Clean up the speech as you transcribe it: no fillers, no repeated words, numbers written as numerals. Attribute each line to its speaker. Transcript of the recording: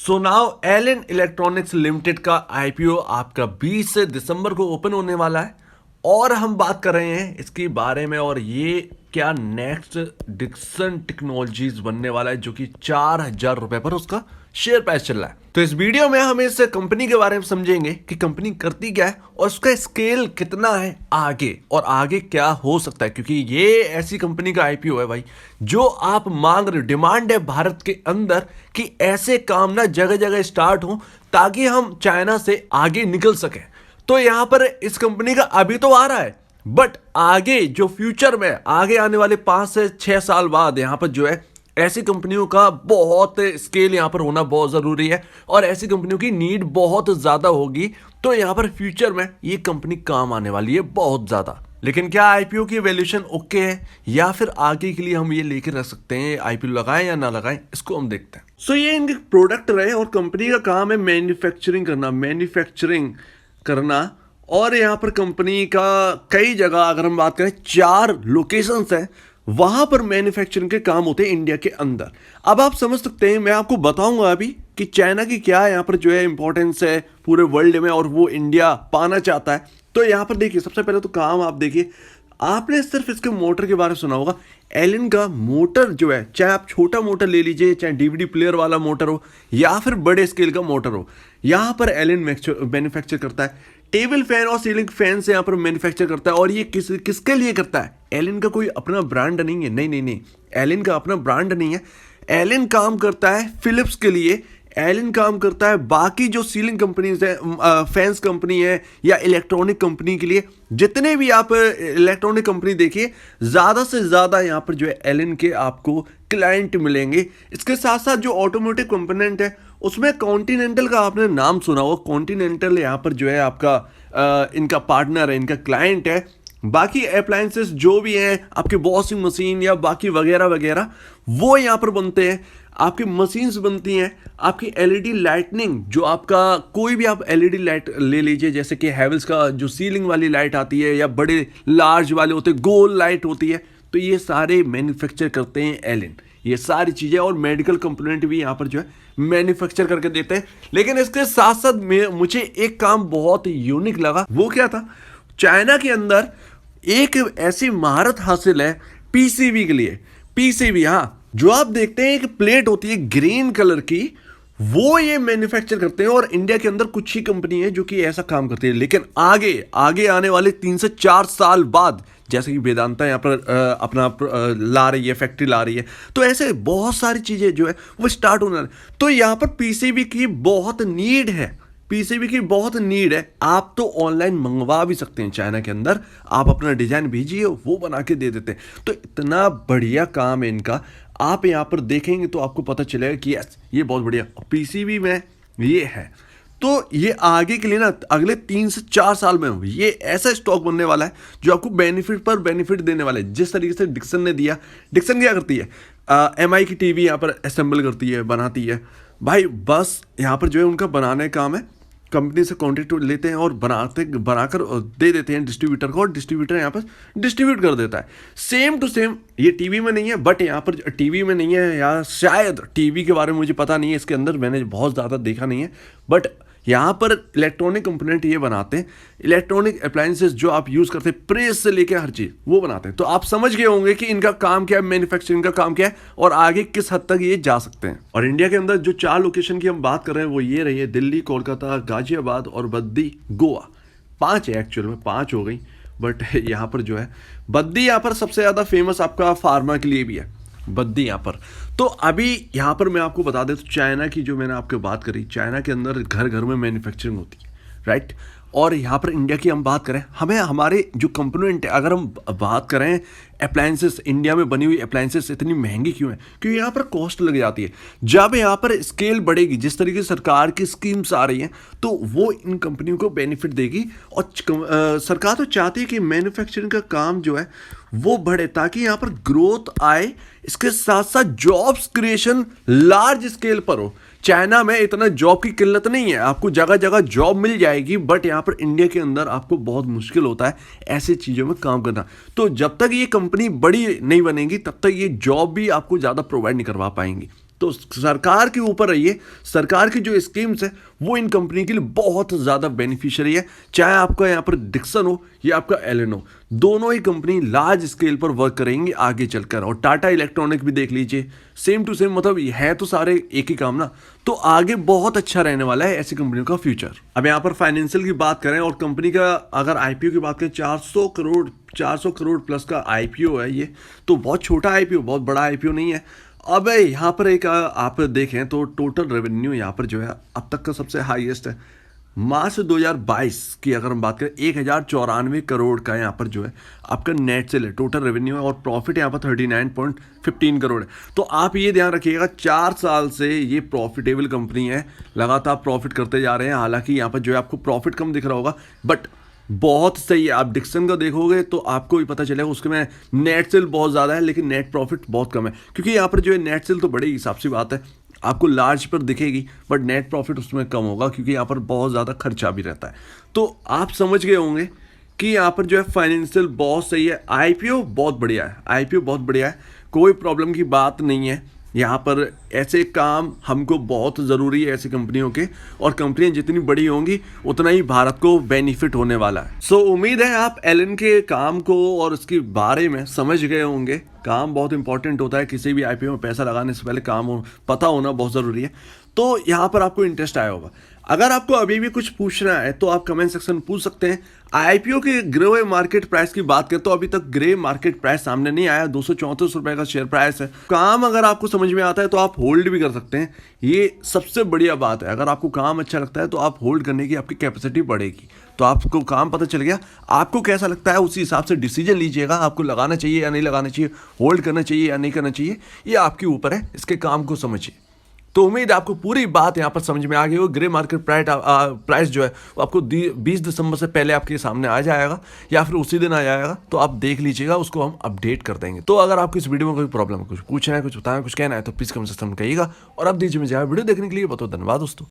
Speaker 1: सो now Elin electronics limited का IPO आपका 20 से दिसंबर को ओपन होने वाला है और हम बात कर रहे हैं इसके बारे में और ये क्या नेक्स्ट डिक्सन टेक्नोलॉजीज बनने वाला है जो कि 4,000 रुपए पर उसका शेयर प्राइस चल रहा है। तो इस वीडियो में हम इस कंपनी के बारे में समझेंगे कि कंपनी करती क्या है और उसका स्केल कितना है आगे और आगे क्या हो सकता है, क्योंकि ये ऐसी कंपनी का आईपीओ है भाई जो आप मांग रहे हो, डिमांड है भारत के अंदर कि ऐसे काम ना जगह जगह स्टार्ट हो ताकि हम चाइना से आगे निकल सके। तो यहां पर इस कंपनी का अभी तो आ रहा है बट आगे जो फ्यूचर में आगे आने वाले 5 से 6 साल बाद यहां पर जो है ऐसी कंपनियों का बहुत स्केल यहां पर होना बहुत जरूरी है और ऐसी कंपनियों की नीड बहुत ज्यादा होगी। तो यहां पर फ्यूचर में ये कंपनी काम आने वाली है बहुत ज्यादा। लेकिन क्या आईपीओ की वैल्यूएशन ओके है या फिर आगे के लिए हम ये लेके रख सकते हैं, आईपीओ लगाएं या ना लगाएं, इसको हम देखते हैं। सो ये इनके प्रोडक्ट रहे और कंपनी का काम है मैन्युफैक्चरिंग करना और यहाँ पर कंपनी का कई जगह अगर हम बात करें 4 लोकेशंस हैं, वहां पर मैन्युफैक्चरिंग के काम होते हैं इंडिया के अंदर। अब आप समझ सकते हैं, मैं आपको बताऊंगा अभी कि चाइना की क्या यहाँ पर जो है इंपॉर्टेंस है पूरे वर्ल्ड में और वो इंडिया पाना चाहता है। तो यहाँ पर देखिए सबसे पहले तो काम आप देखिए, आपने सिर्फ इसके मोटर के बारे में सुना होगा। एलन का मोटर जो है, चाहे आप छोटा मोटर ले लीजिए, चाहे डीवीडी प्लेयर वाला मोटर हो या फिर बड़े स्केल का मोटर हो, यहाँ पर एलन मैन्युफैक्चर करता है। टेबल फैन और सीलिंग फैन से यहाँ पर मैन्युफैक्चर करता है और ये किसके लिए करता है? एलन का कोई अपना ब्रांड नहीं है, नहीं, एलन का अपना ब्रांड नहीं है। एलन काम करता है फिलिप्स के लिए, एलन काम करता है बाकी जो सीलिंग कंपनीज है, फैंस कंपनी है या इलेक्ट्रॉनिक कंपनी के लिए। जितने भी आप इलेक्ट्रॉनिक कंपनी देखिए ज़्यादा से ज़्यादा यहाँ पर जो है एलन के आपको क्लाइंट मिलेंगे। इसके साथ साथ जो ऑटोमोटिव कंपोनेंट है उसमें कॉन्टिनेंटल का आपने नाम सुना होगा। कॉन्टिनेंटल यहाँ पर जो है आपका इनका पार्टनर है, इनका क्लाइंट है। बाकी अप्लायंसेस जो भी हैं, आपके वॉशिंग मशीन या बाकी वगैरह वगैरह, वो यहाँ पर बनते हैं। आपकी मशीन्स बनती हैं, आपकी एलईडी लाइटनिंग, जो आपका कोई भी आप एलईडी लाइट ले लीजिए, जैसे कि हैवेल्स का जो सीलिंग वाली लाइट आती है या बड़े लार्ज वाले होते हैं, गोल लाइट होती है, तो ये सारे मैन्युफैक्चर करते हैं एलन। ये सारी चीज़ें और मेडिकल कंपोनेंट भी यहाँ पर जो है मैन्युफैक्चर करके देते हैं। लेकिन इसके साथ साथ मुझे एक काम बहुत यूनिक लगा, वो क्या था? चाइना के अंदर एक ऐसी महारत हासिल है पीसीबी के लिए। पीसीबी, हाँ, जो आप देखते हैं एक प्लेट होती है ग्रीन कलर की, वो ये मैन्युफैक्चर करते हैं और इंडिया के अंदर कुछ ही कंपनी है जो कि ऐसा काम करती है। लेकिन आगे आने वाले 3 से 4 साल बाद, जैसे कि वेदांता यहाँ पर अपना ला रही है, फैक्ट्री ला रही है, तो ऐसे बहुत सारी चीज़ें जो है वो स्टार्ट होने वाली। तो यहाँ पर पीसीबी की बहुत नीड है, पीसीबी की बहुत नीड है। आप तो ऑनलाइन मंगवा भी सकते हैं चाइना के अंदर, आप अपना डिजाइन भेजिए वो बना के दे देते हैं। तो इतना बढ़िया काम है इनका, आप यहाँ पर देखेंगे तो आपको पता चलेगा कि यस ये बहुत बढ़िया पीसीबी में ये है। तो ये आगे के लिए ना अगले 3 से 4 साल में ये ऐसा स्टॉक बनने वाला है जो आपको बेनिफिट पर बेनिफिट देने वाला है। जिस तरीके से डिक्सन ने दिया, डिक्सन क्या करती है, एमआई की टीवी यहाँ पर असेंबल करती है, बनाती है भाई। बस यहाँ पर जो है उनका बनाने का काम है, कंपनी से कॉन्ट्रैक्ट लेते हैं और बनाकर दे देते हैं डिस्ट्रीब्यूटर को और डिस्ट्रीब्यूटर यहाँ पर डिस्ट्रीब्यूट कर देता है। सेम टू सेम ये टीवी में नहीं है, बट यहाँ पर टीवी में नहीं है या शायद टीवी के बारे में मुझे पता नहीं है, इसके अंदर मैंने बहुत ज़्यादा देखा नहीं है, बट यहाँ पर इलेक्ट्रॉनिक कंपोनेंट ये बनाते हैं। इलेक्ट्रॉनिक अप्लायंसेस जो आप यूज़ करते हैं, प्रेस से लेकर हर चीज़ वो बनाते हैं। तो आप समझ गए होंगे कि इनका काम क्या है, मैन्युफैक्चरिंग का काम क्या है और आगे किस हद तक ये जा सकते हैं। और इंडिया के अंदर जो 4 लोकेशन की हम बात कर रहे हैं वो ये रही है, दिल्ली, कोलकाता, गाजियाबाद और बद्दी, गोवा। 5 है एक्चुअल में, 5 हो गई, बट यहाँ पर जो है बद्दी यहाँ पर सबसे ज़्यादा फेमस आपका फार्मा के लिए भी है, बद्दी यहाँ पर। तो अभी यहाँ पर मैं आपको बता दें तो चाइना की जो मैंने आपको बात करी, चाइना के अंदर घर घर में मैन्युफैक्चरिंग होती है, राइट। और यहाँ पर इंडिया की हम बात करें, हमें हमारे जो कंपोनेंट है, अगर हम बात करें अप्लायंसेस, इंडिया में बनी हुई अप्लायंसेस इतनी महंगी क्यों है? क्योंकि यहाँ पर कॉस्ट लग जाती है। जब यहाँ पर स्केल बढ़ेगी, जिस तरीके से सरकार की स्कीम्स आ रही हैं, तो वो इन कंपनियों को बेनिफिट देगी। और सरकार तो चाहती है कि मैन्युफैक्चरिंग का काम जो है वो बढ़े ताकि यहाँ पर ग्रोथ आए, इसके साथ साथ जॉब्स क्रिएशन लार्ज स्केल पर हो। चाइना में इतना जॉब की किल्लत नहीं है, आपको जगह जगह जॉब मिल जाएगी, बट यहाँ पर इंडिया के अंदर आपको बहुत मुश्किल होता है ऐसी चीज़ों में काम करना। तो जब तक ये कंपनी बड़ी नहीं बनेगी तब तक ये जॉब भी आपको ज़्यादा प्रोवाइड नहीं करवा पाएंगी। तो सरकार के ऊपर रहिए, सरकार की जो स्कीम्स है वो इन कंपनी के लिए बहुत ज़्यादा बेनिफिशियरी है। चाहे आपका यहाँ पर डिक्सन हो या आपका एलन हो, दोनों ही कंपनी लार्ज स्केल पर वर्क करेंगी आगे चलकर। और टाटा इलेक्ट्रॉनिक भी देख लीजिए, सेम टू सेम, मतलब है तो सारे एक ही काम ना। तो आगे बहुत अच्छा रहने वाला है ऐसी कंपनियों का फ्यूचर। अब यहाँ पर फाइनेंशियल की बात करें और कंपनी का अगर आईपीओ की बात करें, 400 करोड़ प्लस का आईपीओ है ये। तो बहुत छोटा आईपीओ, बहुत बड़ा आईपीओ नहीं है। अब यहाँ पर एक आप देखें तो टोटल रेवेन्यू यहाँ पर जो है अब तक का सबसे हाईएस्ट है। मार्च 2022 की अगर हम बात करें, 1094 करोड़ का यहाँ पर जो है आपका नेट सेल है, टोटल रेवेन्यू है। और प्रॉफिट यहाँ पर 39.15 करोड़ है। तो आप ये ध्यान रखिएगा, 4 साल से ये प्रॉफिटेबल कंपनी है, लगातार प्रॉफिट करते जा रहे हैं। हालांकि यहाँ पर जो है आपको प्रॉफिट कम दिख रहा होगा, बट बहुत सही है। आप डिक्सन का देखोगे तो आपको भी पता चलेगा, उसके में नेट सेल बहुत ज़्यादा है लेकिन नेट प्रॉफिट बहुत कम है। क्योंकि यहाँ पर जो है नेट सेल तो बड़े हिसाब से बात है, आपको लार्ज पर दिखेगी, बट नेट प्रॉफिट उसमें कम होगा क्योंकि यहाँ पर बहुत ज़्यादा खर्चा भी रहता है। तो आप समझ गए होंगे कि यहाँ पर जो है फाइनेंशियल बहुत सही है। आईपीओ बहुत बढ़िया है, आईपीओ बहुत बढ़िया है, कोई प्रॉब्लम की बात नहीं है। यहाँ पर ऐसे काम हमको बहुत ज़रूरी है ऐसी कंपनियों के, और कंपनियां जितनी बड़ी होंगी उतना ही भारत को बेनिफिट होने वाला है। सो उम्मीद है आप एलन के काम को और उसके बारे में समझ गए होंगे। काम बहुत इंपॉर्टेंट होता है, किसी भी आईपीओ में पैसा लगाने से पहले काम पता होना बहुत ज़रूरी है। तो यहाँ पर आपको इंटरेस्ट आया होगा। अगर आपको अभी भी कुछ पूछना है तो आप कमेंट सेक्शन में पूछ सकते हैं। आईपीओ के ग्रे मार्केट प्राइस की बात करें तो अभी तक ग्रे मार्केट प्राइस सामने नहीं आया, 234 रुपए का शेयर प्राइस है। काम अगर आपको समझ में आता है तो आप होल्ड भी कर सकते हैं, ये सबसे बढ़िया बात है। अगर आपको काम अच्छा लगता है तो आप होल्ड करने की आपकी कैपेसिटी बढ़ेगी। तो आपको काम पता चल गया, आपको कैसा लगता है उसी हिसाब से डिसीजन लीजिएगा, आपको लगाना चाहिए या नहीं लगाना चाहिए, होल्ड करना चाहिए या नहीं करना चाहिए, ये आपके ऊपर है। इसके काम को समझिए। तो उम्मीद है आपको पूरी बात यहाँ पर समझ में आ गई हो। ग्रे मार्केट प्राइस जो है वो आपको 20 दिसंबर से पहले आपके सामने आ जाएगा या फिर उसी दिन आ जाएगा। तो आप देख लीजिएगा, उसको हम अपडेट कर देंगे। तो अगर आपको इस वीडियो में कोई प्रॉब्लम है, कुछ पूछना है, कुछ बताना है, कुछ कहना है तो प्लीज कमेंट सेक्शन में कहिएगा। और अब दीजिए मुझे वीडियो देखने के लिए बहुत धन्यवाद दोस्तों।